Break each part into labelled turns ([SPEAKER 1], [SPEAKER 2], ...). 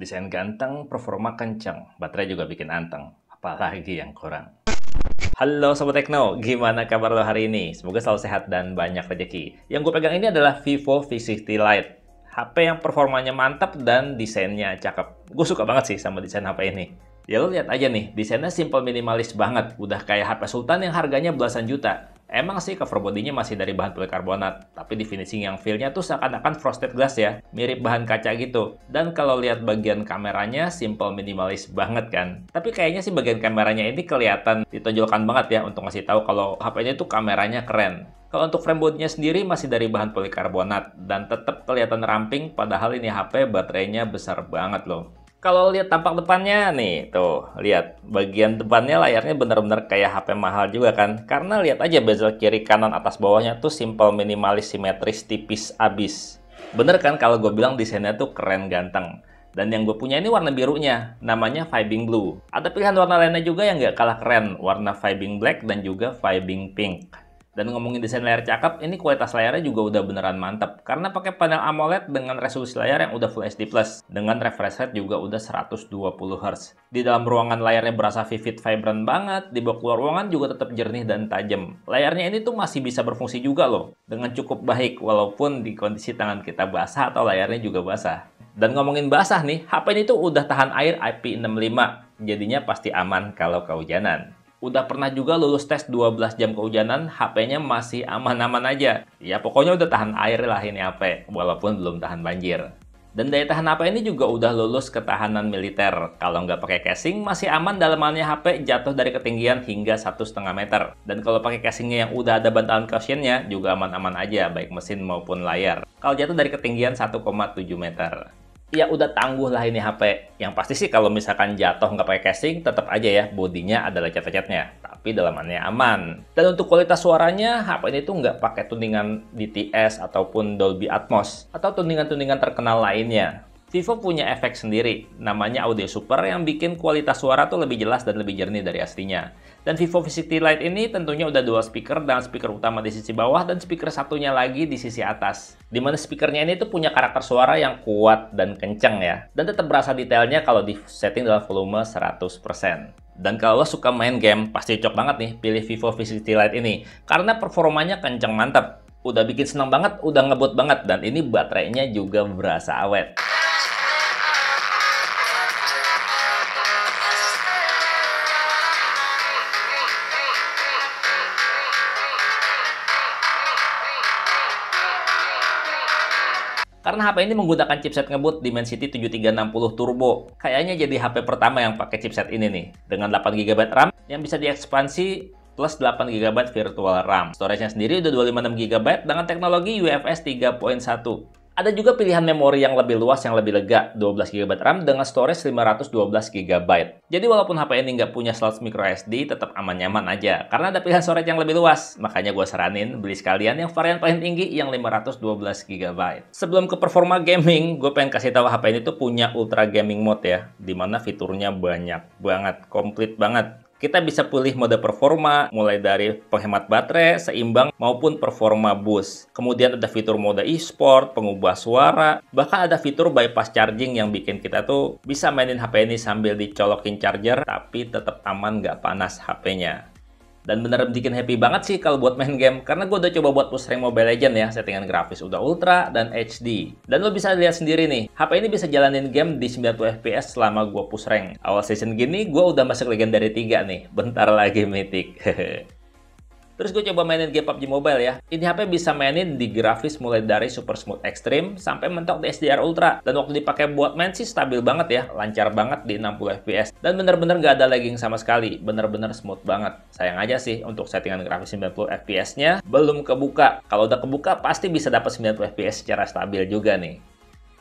[SPEAKER 1] Desain ganteng, performa kenceng, baterai juga bikin anteng. Apalagi yang kurang. Halo Sobat Tekno, gimana kabar lo hari ini? Semoga selalu sehat dan banyak rezeki. Yang gue pegang ini adalah Vivo V60 Lite. HP yang performanya mantap dan desainnya cakep. Gue suka banget sih sama desain HP ini. Ya lo lihat aja nih, desainnya simple minimalis banget. Udah kayak HP Sultan yang harganya belasan juta. Emang sih cover bodinya masih dari bahan polikarbonat, tapi di finishing yang feel-nya tuh seakan-akan frosted glass ya, mirip bahan kaca gitu. Dan kalau lihat bagian kameranya, simple minimalis banget kan. Tapi kayaknya sih bagian kameranya ini kelihatan ditonjolkan banget ya untuk ngasih tahu kalau HP-nya tuh kameranya keren. Kalau untuk frame bodinya sendiri masih dari bahan polikarbonat dan tetap kelihatan ramping, padahal ini HP baterainya besar banget loh. Kalau lihat tampak depannya nih, tuh, lihat bagian depannya layarnya benar-benar kayak HP mahal juga kan? Karena lihat aja bezel kiri kanan atas bawahnya tuh simple minimalis simetris tipis abis. Bener kan kalau gue bilang desainnya tuh keren ganteng. Dan yang gue punya ini warna birunya, namanya Vibing Blue. Ada pilihan warna lainnya juga yang nggak kalah keren, warna Vibing Black dan juga Vibing Pink. Dan ngomongin desain layar cakep, ini kualitas layarnya juga udah beneran mantap. Karena pakai panel AMOLED dengan resolusi layar yang udah Full HD+, dengan refresh rate juga udah 120 Hz. Di dalam ruangan layarnya berasa vivid, vibrant banget, dibawa keluar ruangan juga tetap jernih dan tajam. Layarnya ini tuh masih bisa berfungsi juga loh, dengan cukup baik walaupun di kondisi tangan kita basah atau layarnya juga basah. Dan ngomongin basah nih, HP ini tuh udah tahan air IP65, jadinya pasti aman kalau kehujanan. Udah pernah juga lulus tes 12 jam kehujanan, HP-nya masih aman-aman aja. Ya pokoknya udah tahan air lah ini HP, walaupun belum tahan banjir. Dan daya tahan HP ini juga udah lulus ketahanan militer. Kalau nggak pakai casing, masih aman dalamannya HP jatuh dari ketinggian hingga 1,5 meter. Dan kalau pakai casingnya yang udah ada bantalan cushionnya, juga aman-aman aja, baik mesin maupun layar. Kalau jatuh dari ketinggian 1,7 meter. Ya udah tangguh lah ini HP. Yang pasti sih kalau misalkan jatuh nggak pakai casing, tetap aja ya bodinya ada lecet-lecetnya. Tapi dalamannya aman. Dan untuk kualitas suaranya, HP ini tuh nggak pakai tuningan DTS ataupun Dolby Atmos. Atau tuningan-tuningan terkenal lainnya. Vivo punya efek sendiri, namanya Audio Super yang bikin kualitas suara tuh lebih jelas dan lebih jernih dari aslinya. Dan Vivo V60 Lite ini tentunya udah dual speaker dengan speaker utama di sisi bawah dan speaker satunya lagi di sisi atas. Dimana speakernya ini tuh punya karakter suara yang kuat dan kenceng ya. Dan tetap berasa detailnya kalau di setting dalam volume 100%. Dan kalau lo suka main game, pasti cocok banget nih pilih Vivo V60 Lite ini. Karena performanya kenceng mantap. Udah bikin senang banget, udah ngebut banget. Dan ini baterainya juga berasa awet. Karena HP ini menggunakan chipset ngebut Dimensity 7360 Turbo. Kayaknya jadi HP pertama yang pakai chipset ini nih. Dengan 8 GB RAM yang bisa diekspansi plus 8 GB virtual RAM. Storage-nya sendiri udah 256 GB dengan teknologi UFS 3.1. Ada juga pilihan memori yang lebih luas yang lebih lega, 12 GB RAM dengan storage 512 GB. Jadi walaupun HP ini nggak punya slot micro SD, tetap aman-nyaman aja. Karena ada pilihan storage yang lebih luas. Makanya gue saranin beli sekalian yang varian paling tinggi yang 512 GB. Sebelum ke performa gaming, gue pengen kasih tahu HP ini tuh punya Ultra Gaming Mode ya. Dimana fiturnya banyak banget, komplit banget. Kita bisa pilih mode performa, mulai dari penghemat baterai, seimbang, maupun performa boost. Kemudian ada fitur mode e-sport, pengubah suara, bahkan ada fitur bypass charging yang bikin kita tuh bisa mainin HP ini sambil dicolokin charger, tapi tetap aman nggak panas HP-nya. Dan bener bikin happy banget sih kalau buat main game, karena gue udah coba buat push rank Mobile Legends ya, settingan grafis udah ultra dan HD. Dan lo bisa lihat sendiri nih, HP ini bisa jalanin game di 90 FPS selama gue push rank. Awal season gini, gue udah masuk Legendary 3 nih, bentar lagi Mythic. Terus gue coba mainin game PUBG Mobile ya. Ini HP bisa mainin di grafis mulai dari Super Smooth Extreme sampai mentok di SDR Ultra. Dan waktu dipakai buat main sih stabil banget ya. Lancar banget di 60 FPS. Dan bener-bener gak ada lagging sama sekali. Bener-bener smooth banget. Sayang aja sih untuk settingan grafis 90 FPS-nya belum kebuka. Kalau udah kebuka pasti bisa dapat 90 FPS secara stabil juga nih.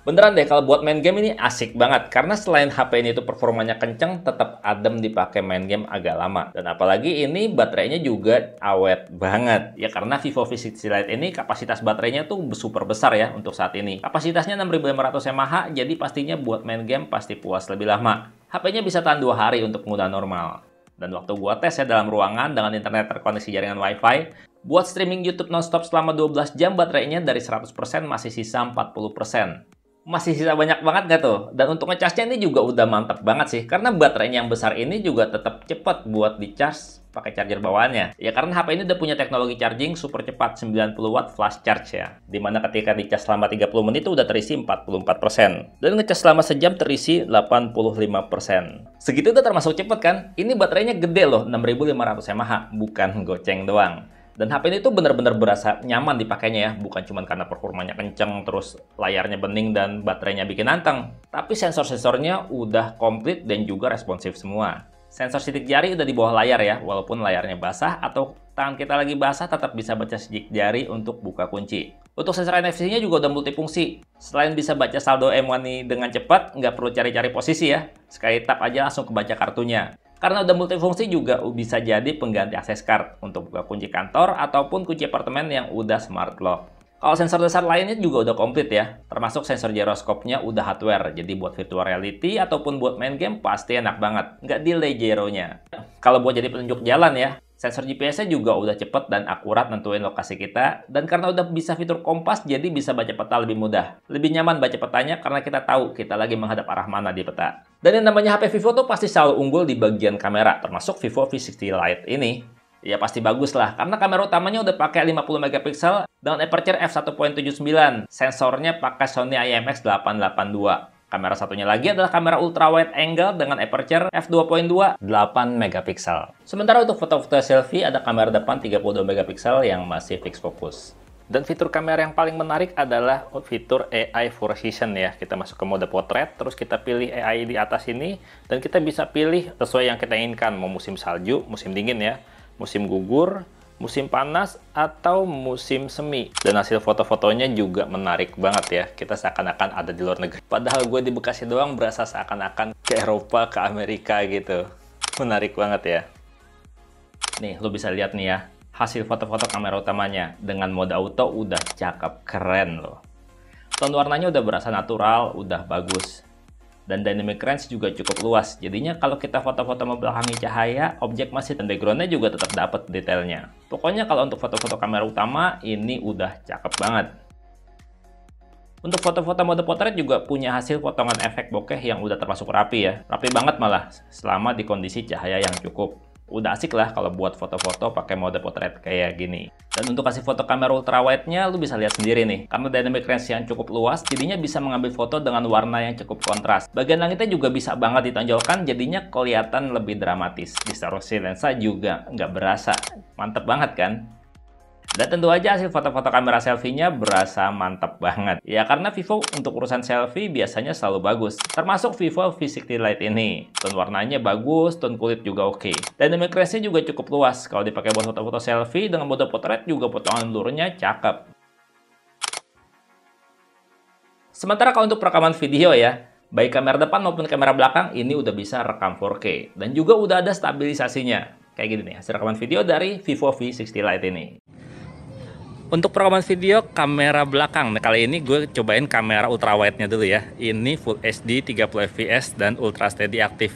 [SPEAKER 1] Beneran deh, kalau buat main game ini asik banget. Karena selain HP ini tuh performanya kenceng, tetap adem dipakai main game agak lama. Dan apalagi ini baterainya juga awet banget. Ya karena Vivo V60 Lite ini kapasitas baterainya tuh super besar ya untuk saat ini. Kapasitasnya 6500 mAh, jadi pastinya buat main game pasti puas lebih lama. HP-nya bisa tahan 2 hari untuk penggunaan normal. Dan waktu gua tes ya dalam ruangan dengan internet terkoneksi jaringan WiFi, buat streaming YouTube nonstop selama 12 jam baterainya dari 100% masih sisa 40%. Masih sisa banyak banget nggak tuh? Dan untuk ngecasnya ini juga udah mantap banget sih. Karena baterainya yang besar ini juga tetap cepat buat di-charge pakai charger bawaannya. Ya karena HP ini udah punya teknologi charging super cepat 90 watt flash charge ya. Dimana ketika di-charge selama 30 menit itu udah terisi 44%. Dan ngecas selama sejam terisi 85%. Segitu udah termasuk cepat kan? Ini baterainya gede loh, 6500 mAh, bukan goceng doang. Dan HP ini tuh bener-bener berasa nyaman dipakainya ya, bukan cuma karena performanya kenceng, terus layarnya bening dan baterainya bikin anteng. Tapi sensor-sensornya udah komplit dan juga responsif semua. Sensor sidik jari udah di bawah layar ya, walaupun layarnya basah atau tangan kita lagi basah tetap bisa baca sidik jari untuk buka kunci. Untuk sensor NFC-nya juga udah multifungsi. Selain bisa baca saldo M1 dengan cepat, nggak perlu cari-cari posisi ya. Sekali tap aja langsung kebaca kartunya. Karena udah multifungsi juga bisa jadi pengganti akses card untuk buka kunci kantor ataupun kunci apartemen yang udah smart lock. Kalau sensor dasar lainnya juga udah komplit ya, termasuk sensor gyroscope-nya udah hardware, jadi buat virtual reality ataupun buat main game pasti enak banget, nggak delay gyronya. Kalau buat jadi penunjuk jalan ya, sensor GPS-nya juga udah cepet dan akurat nentuin lokasi kita, dan karena udah bisa fitur kompas, jadi bisa baca peta lebih mudah. Lebih nyaman baca petanya karena kita tahu kita lagi menghadap arah mana di peta. Dan yang namanya HP Vivo tuh pasti selalu unggul di bagian kamera, termasuk Vivo V60 Lite ini. Ya pasti bagus lah, karena kamera utamanya udah pakai 50 megapiksel dengan aperture f1.79. Sensornya pakai Sony IMX882. Kamera satunya lagi adalah kamera ultra wide angle dengan aperture f2.2 8 megapiksel. Sementara untuk foto-foto selfie ada kamera depan 32 megapiksel yang masih fix fokus. Dan fitur kamera yang paling menarik adalah fitur AI Precision ya. Kita masuk ke mode potret, terus kita pilih AI di atas ini, dan kita bisa pilih sesuai yang kita inginkan, mau musim salju, musim dingin ya, musim gugur, musim panas, atau musim semi. Dan hasil foto-fotonya juga menarik banget ya. Kita seakan-akan ada di luar negeri. Padahal gue di Bekasi doang berasa seakan-akan ke Eropa, ke Amerika gitu. Menarik banget ya. Nih, lo bisa lihat nih ya. Hasil foto-foto kamera utamanya. Dengan mode auto udah cakep, keren loh. Tone warnanya udah berasa natural, udah bagus. Dan dynamic range juga cukup luas. Jadinya kalau kita foto-foto membelakangi cahaya, objek masih dan backgroundnya juga tetap dapat detailnya. Pokoknya kalau untuk foto-foto kamera utama, ini udah cakep banget. Untuk foto-foto mode potret juga punya hasil potongan efek bokeh yang udah termasuk rapi ya. Rapi banget malah, selama di kondisi cahaya yang cukup. Udah asik lah kalau buat foto-foto pakai mode potret kayak gini. Dan untuk kasih foto kamera ultrawide-nya, lu bisa lihat sendiri nih. Karena dynamic range yang cukup luas, jadinya bisa mengambil foto dengan warna yang cukup kontras. Bagian langitnya juga bisa banget ditonjolkan, jadinya kelihatan lebih dramatis. Distorsi lensa juga nggak berasa. Mantep banget kan? Dan tentu aja hasil foto-foto kamera selfie-nya berasa mantap banget. Ya karena Vivo untuk urusan selfie biasanya selalu bagus. Termasuk Vivo V60 Lite ini. Tone warnanya bagus, tone kulit juga oke. Dynamic range-nya juga cukup luas. Kalau dipakai buat foto-foto selfie dengan mode potret juga potongan blurnya cakep. Sementara kalau untuk perekaman video ya, baik kamera depan maupun kamera belakang ini udah bisa rekam 4K. Dan juga udah ada stabilisasinya. Kayak gini nih, hasil rekaman video dari Vivo V60 Lite ini. Untuk perekaman video kamera belakang, nah, kali ini gue cobain kamera ultrawide-nya dulu ya. Ini Full HD 30 fps dan Ultra Steady aktif.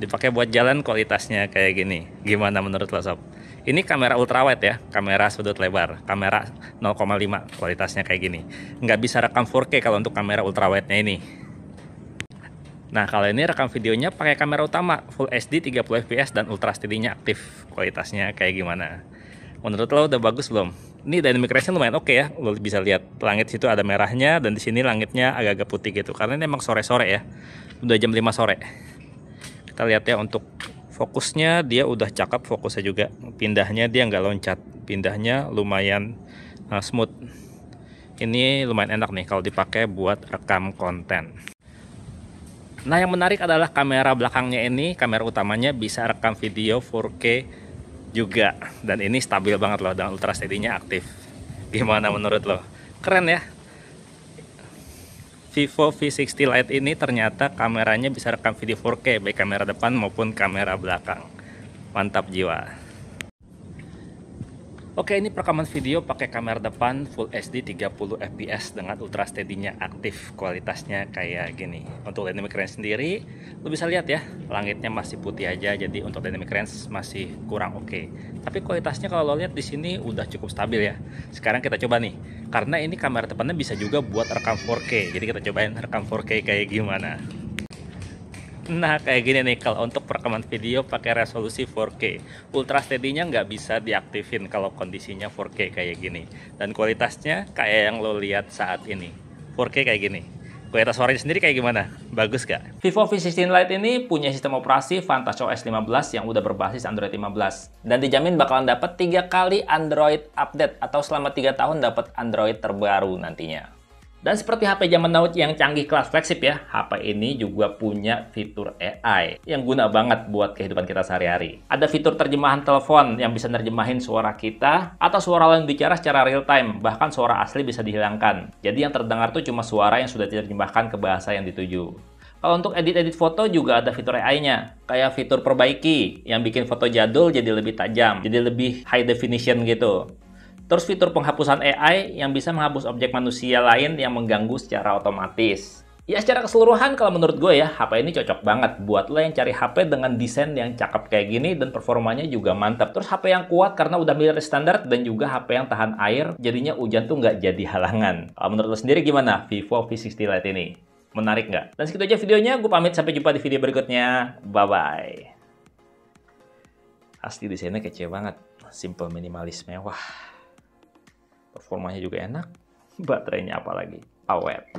[SPEAKER 1] Dipakai buat jalan kualitasnya kayak gini. Gimana menurut lo sob? Ini kamera ultrawide ya, kamera sudut lebar, kamera 0,5 kualitasnya kayak gini. Nggak bisa rekam 4K kalau untuk kamera ultrawide-nya ini. Nah kalau ini rekam videonya pakai kamera utama Full HD 30 fps dan Ultra Steady-nya aktif. Kualitasnya kayak gimana? Menurut lo udah bagus belum? Ini dynamic range-nya lumayan oke ya. Lo bisa lihat langit situ ada merahnya dan di sini langitnya agak-agak putih gitu. Karena ini emang sore-sore ya. Udah jam 5 sore. Kita lihat ya untuk fokusnya dia udah cakep fokusnya juga. Pindahnya dia nggak loncat. Pindahnya lumayan smooth. Ini lumayan enak nih kalau dipakai buat rekam konten. Nah yang menarik adalah kamera belakangnya ini, kamera utamanya bisa rekam video 4K juga, dan ini stabil banget loh dan Ultra Steady-nya aktif. Gimana menurut lo? Keren ya. Vivo V60 Lite ini ternyata kameranya bisa rekam video 4K baik kamera depan maupun kamera belakang. Mantap jiwa. Oke, ini perekaman video pakai kamera depan Full HD 30 fps dengan ultra steady-nya aktif. Kualitasnya kayak gini. Untuk dynamic range sendiri, lo bisa lihat ya, langitnya masih putih aja, jadi untuk dynamic range masih kurang oke. Tapi kualitasnya kalau lo lihat di sini udah cukup stabil ya. Sekarang kita coba nih, karena ini kamera depannya bisa juga buat rekam 4K. Jadi kita cobain rekam 4K kayak gimana. Nah, kayak gini nih kalau untuk perekaman video pakai resolusi 4K. Ultra steady-nya nggak bisa diaktifin kalau kondisinya 4K kayak gini. Dan kualitasnya kayak yang lo lihat saat ini. 4K kayak gini. Kualitas suaranya sendiri kayak gimana? Bagus gak? Vivo V16 Lite ini punya sistem operasi VantageOS 15 yang udah berbasis Android 15. Dan dijamin bakalan dapat 3 kali Android update atau selama 3 tahun dapat Android terbaru nantinya. Dan seperti HP zaman now yang canggih kelas flagship ya, HP ini juga punya fitur AI yang guna banget buat kehidupan kita sehari-hari. Ada fitur terjemahan telepon yang bisa nerjemahin suara kita atau suara lain bicara secara real time, bahkan suara asli bisa dihilangkan. Jadi yang terdengar tuh cuma suara yang sudah diterjemahkan ke bahasa yang dituju. Kalau untuk edit-edit foto juga ada fitur AI-nya, kayak fitur perbaiki yang bikin foto jadul jadi lebih tajam, jadi lebih high definition gitu. Terus fitur penghapusan AI yang bisa menghapus objek manusia lain yang mengganggu secara otomatis. Ya secara keseluruhan kalau menurut gue ya, HP ini cocok banget buat lo yang cari HP dengan desain yang cakep kayak gini dan performanya juga mantap. Terus HP yang kuat karena udah military standar dan juga HP yang tahan air, jadinya hujan tuh nggak jadi halangan. Kalau menurut lo sendiri gimana Vivo V60 Lite ini? Menarik nggak? Dan segitu aja videonya, gue pamit sampai jumpa di video berikutnya. Bye-bye. Asli desainnya kece banget, simple minimalis mewah. Performanya juga enak, baterainya apalagi awet.